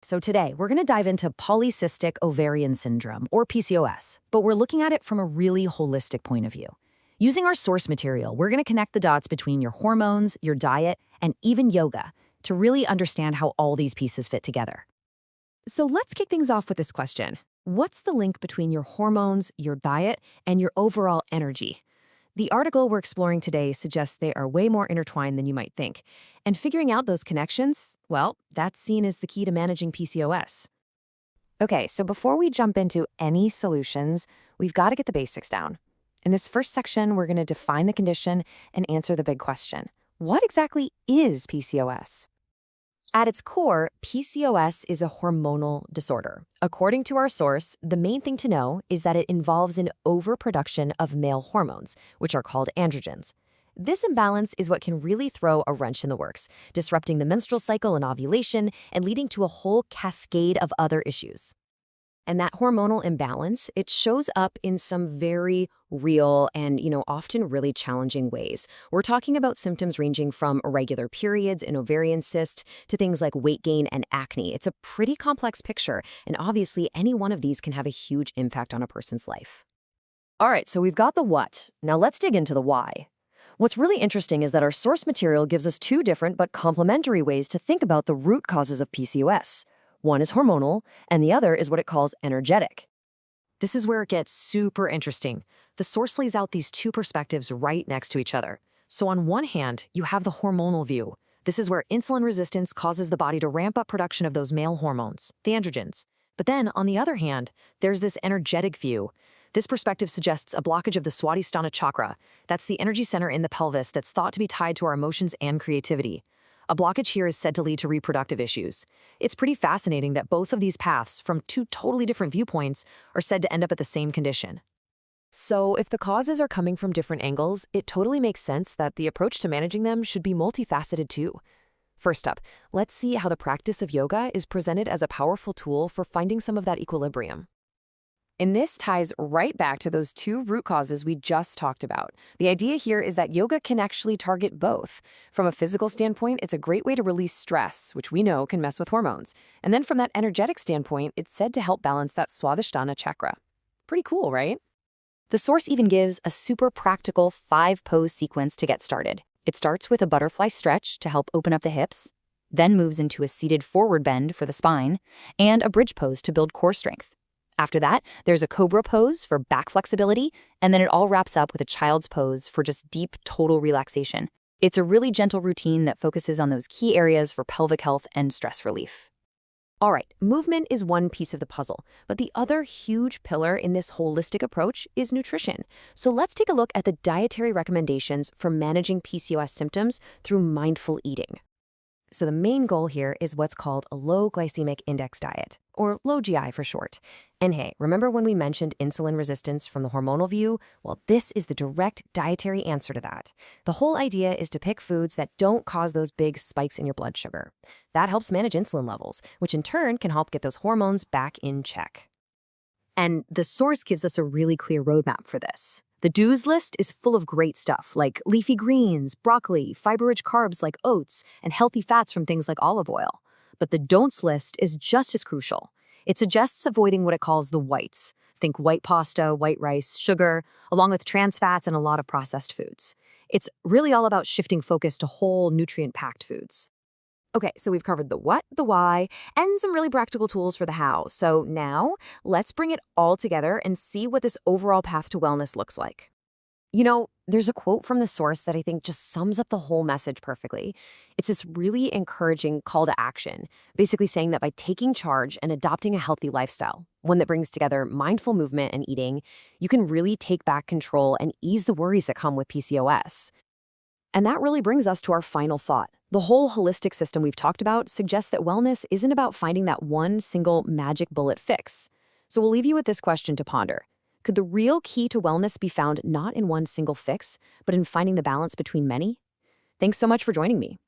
So today, we're going to dive into polycystic ovarian syndrome, or PCOS, but we're looking at it from a really holistic point of view. Using our source material, we're going to connect the dots between your hormones, your diet, and even yoga to really understand how all these pieces fit together. So let's kick things off with this question. What's the link between your hormones, your diet, and your overall energy? The article we're exploring today suggests they are way more intertwined than you might think. And figuring out those connections, well, that's seen as the key to managing PCOS. Okay, so before we jump into any solutions, we've got to get the basics down. In this first section, we're going to define the condition and answer the big question. What exactly is PCOS? At its core, PCOS is a hormonal disorder. According to our source, the main thing to know is that it involves an overproduction of male hormones, which are called androgens. This imbalance is what can really throw a wrench in the works, disrupting the menstrual cycle and ovulation and leading to a whole cascade of other issues. And that hormonal imbalance, it shows up in some very real and, often really challenging ways. We're talking about symptoms ranging from irregular periods and ovarian cysts to things like weight gain and acne. It's a pretty complex picture, and obviously any one of these can have a huge impact on a person's life. All right, so we've got the what. Now let's dig into the why. What's really interesting is that our source material gives us two different but complementary ways to think about the root causes of PCOS. One is hormonal, and the other is what it calls energetic. This is where it gets super interesting. The source lays out these two perspectives right next to each other. So on one hand, you have the hormonal view. This is where insulin resistance causes the body to ramp up production of those male hormones, the androgens. But then, on the other hand, there's this energetic view. This perspective suggests a blockage of the Swadhisthana chakra. That's the energy center in the pelvis that's thought to be tied to our emotions and creativity. A blockage here is said to lead to reproductive issues. It's pretty fascinating that both of these paths, from two totally different viewpoints, are said to end up at the same condition. So if the causes are coming from different angles, it totally makes sense that the approach to managing them should be multifaceted too. First up, let's see how the practice of yoga is presented as a powerful tool for finding some of that equilibrium. And this ties right back to those two root causes we just talked about. The idea here is that yoga can actually target both. From a physical standpoint, it's a great way to release stress, which we know can mess with hormones. And then from that energetic standpoint, it's said to help balance that Swadhisthana chakra. Pretty cool, right? The source even gives a super practical 5-pose sequence to get started. It starts with a butterfly stretch to help open up the hips, then moves into a seated forward bend for the spine, and a bridge pose to build core strength. After that, there's a cobra pose for back flexibility, and then it all wraps up with a child's pose for just deep, total relaxation. It's a really gentle routine that focuses on those key areas for pelvic health and stress relief. All right, movement is one piece of the puzzle, but the other huge pillar in this holistic approach is nutrition. So let's take a look at the dietary recommendations for managing PCOS symptoms through mindful eating. So the main goal here is what's called a low glycemic index diet, or low GI for short. And hey, remember when we mentioned insulin resistance from the hormonal view? Well, this is the direct dietary answer to that. The whole idea is to pick foods that don't cause those big spikes in your blood sugar. That helps manage insulin levels, which in turn can help get those hormones back in check. And the source gives us a really clear roadmap for this. The do's list is full of great stuff like leafy greens, broccoli, fiber-rich carbs like oats, and healthy fats from things like olive oil. But the don'ts list is just as crucial. It suggests avoiding what it calls the whites. Think white pasta, white rice, sugar, along with trans fats and a lot of processed foods. It's really all about shifting focus to whole, nutrient-packed foods. Okay, so we've covered the what, the why, and some really practical tools for the how. So now, let's bring it all together and see what this overall path to wellness looks like. There's a quote from the source that I think just sums up the whole message perfectly. It's this really encouraging call to action, basically saying that by taking charge and adopting a healthy lifestyle, one that brings together mindful movement and eating, you can really take back control and ease the worries that come with PCOS. And that really brings us to our final thought. The whole holistic system we've talked about suggests that wellness isn't about finding that one single magic bullet fix. So we'll leave you with this question to ponder. Could the real key to wellness be found not in one single fix, but in finding the balance between many? Thanks so much for joining me.